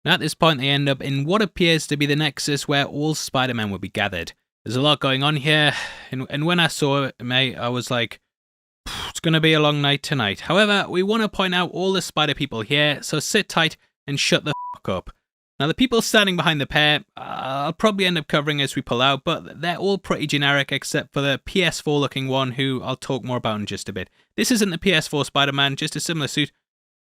At this point, they end up in what appears to be the nexus where all Spider-Men will be gathered. There's a lot going on here, and when I saw it, mate, I was like, it's going to be a long night tonight. However, we want to point out all the spider people here, so sit tight and shut the fuck up. Now, the people standing behind the pair, I'll probably end up covering as we pull out, but they're all pretty generic except for the PS4 looking one, who I'll talk more about in just a bit. This isn't the PS4 Spider-Man, just a similar suit.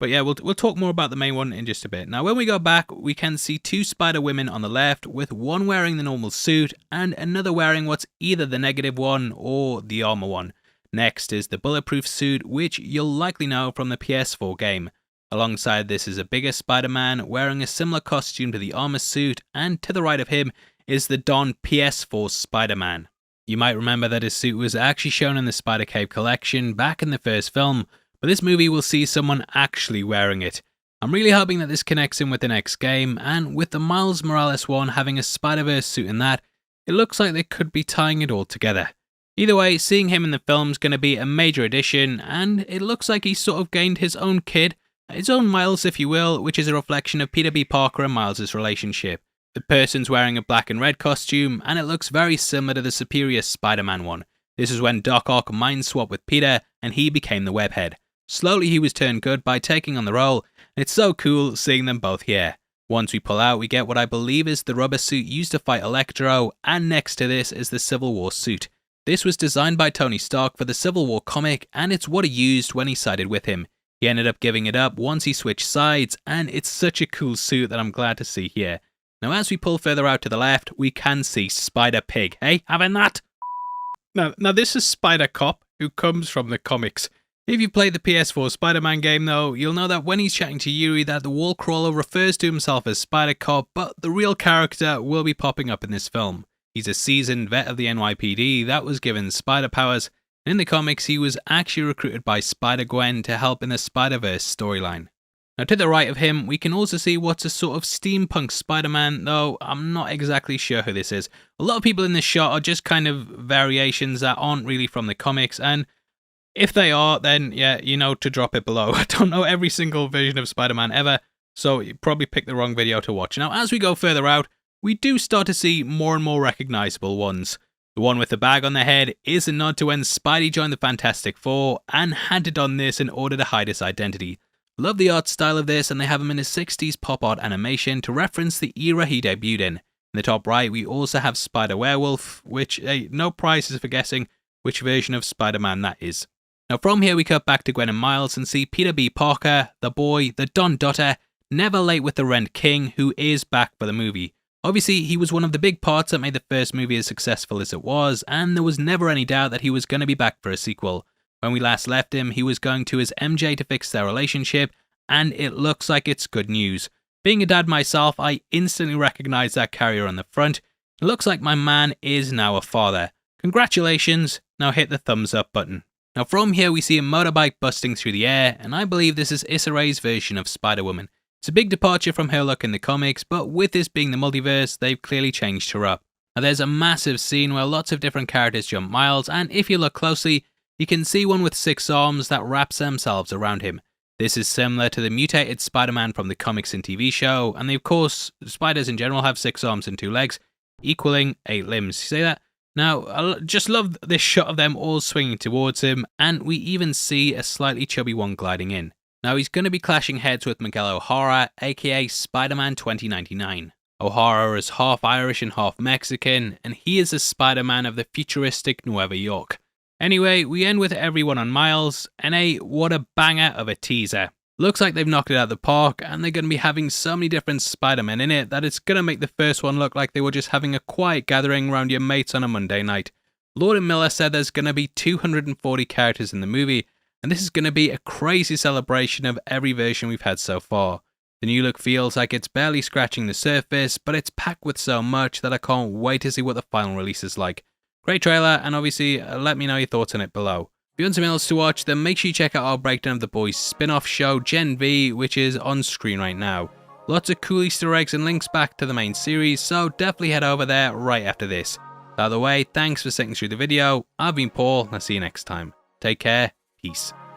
But yeah, we'll talk more about the main one in just a bit. Now, when we go back, we can see two spider women on the left, with one wearing the normal suit and another wearing what's either the negative one or the armor one. Next is the bulletproof suit, which you'll likely know from the PS4 game. Alongside this is a bigger Spider-Man wearing a similar costume to the armor suit, and to the right of him is the Don PS4 Spider-Man. You might remember that his suit was actually shown in the Spider Cave collection back in the first film, but this movie will see someone actually wearing it. I'm really hoping that this connects in with the next game, and with the Miles Morales one having a Spider-Verse suit in that, it looks like they could be tying it all together. Either way, seeing him in the film's going to be a major addition, and it looks like he's sort of gained his own kid, his own Miles if you will, which is a reflection of Peter B. Parker and Miles' relationship. The person's wearing a black and red costume, and it looks very similar to the superior Spider-Man one. This is when Doc Ock mind swapped with Peter, and he became the webhead. Slowly he was turned good by taking on the role, and it's so cool seeing them both here. Once we pull out, we get what I believe is the rubber suit used to fight Electro, and next to this is the Civil War suit. This was designed by Tony Stark for the Civil War comic, and it's what he used when he sided with him. He ended up giving it up once he switched sides, and it's such a cool suit that I'm glad to see here. Now as we pull further out to the left, we can see Spider-Pig. Hey, having that? Now this is Spider-Cop, who comes from the comics. If you've played the PS4 Spider-Man game though, you'll know that when he's chatting to Yuri that the wall crawler refers to himself as Spider-Cop, but the real character will be popping up in this film. He's a seasoned vet of the NYPD that was given spider powers, and in the comics he was actually recruited by Spider-Gwen to help in the Spider-Verse storyline. Now to the right of him, we can also see what's a sort of steampunk Spider-Man, though I'm not exactly sure who this is. A lot of people in this shot are just kind of variations that aren't really from the comics, and if they are, then yeah, you know to drop it below. I don't know every single version of Spider-Man ever, so you probably picked the wrong video to watch. Now, as we go further out, we do start to see more and more recognizable ones. The one with the bag on the head is a nod to when Spidey joined the Fantastic Four and had to don this in order to hide his identity. Love the art style of this, and they have him in a 60s pop art animation to reference the era he debuted in. In the top right, we also have Spider-Werewolf, which, no prizes for guessing which version of Spider-Man that is. Now from here we cut back to Gwen and Miles and see Peter B. Parker, the boy, the Don Dotter, never late with the Rent King, who is back for the movie. Obviously, he was one of the big parts that made the first movie as successful as it was, and there was never any doubt that he was going to be back for a sequel. When we last left him, he was going to his MJ to fix their relationship, and it looks like it's good news. Being a dad myself, I instantly recognized that carrier on the front. It looks like my man is now a father. Congratulations, now hit the thumbs up button. Now from here we see a motorbike busting through the air, and I believe this is Issa Rae's version of Spider-Woman. It's a big departure from her look in the comics, but with this being the multiverse, they've clearly changed her up. Now there's a massive scene where lots of different characters jump Miles, and if you look closely, you can see one with 6 arms that wraps themselves around him. This is similar to the mutated Spider-Man from the comics and TV show, and they, of course, spiders in general have 6 arms and 2 legs, equaling 8 limbs. You see that? Now, I just love this shot of them all swinging towards him, and we even see a slightly chubby one gliding in. Now, he's going to be clashing heads with Miguel O'Hara, aka Spider-Man 2099. O'Hara is half Irish and half Mexican, and he is a Spider-Man of the futuristic Nueva York. Anyway, we end with everyone on Miles, and what a banger of a teaser. Looks like they've knocked it out of the park, and they're going to be having so many different Spider-Men in it that it's going to make the first one look like they were just having a quiet gathering around your mates on a Monday night. Lord and Miller said there's going to be 240 characters in the movie, and this is going to be a crazy celebration of every version we've had so far. The new look feels like it's barely scratching the surface, but it's packed with so much that I can't wait to see what the final release is like. Great trailer, and obviously let me know your thoughts on it below. If you want something else to watch, then make sure you check out our breakdown of The Boys' spin-off show Gen V, which is on screen right now. Lots of cool Easter eggs and links back to the main series, so definitely head over there right after this. By the way, thanks for sitting through the video. I've been Paul, and I'll see you next time. Take care, peace.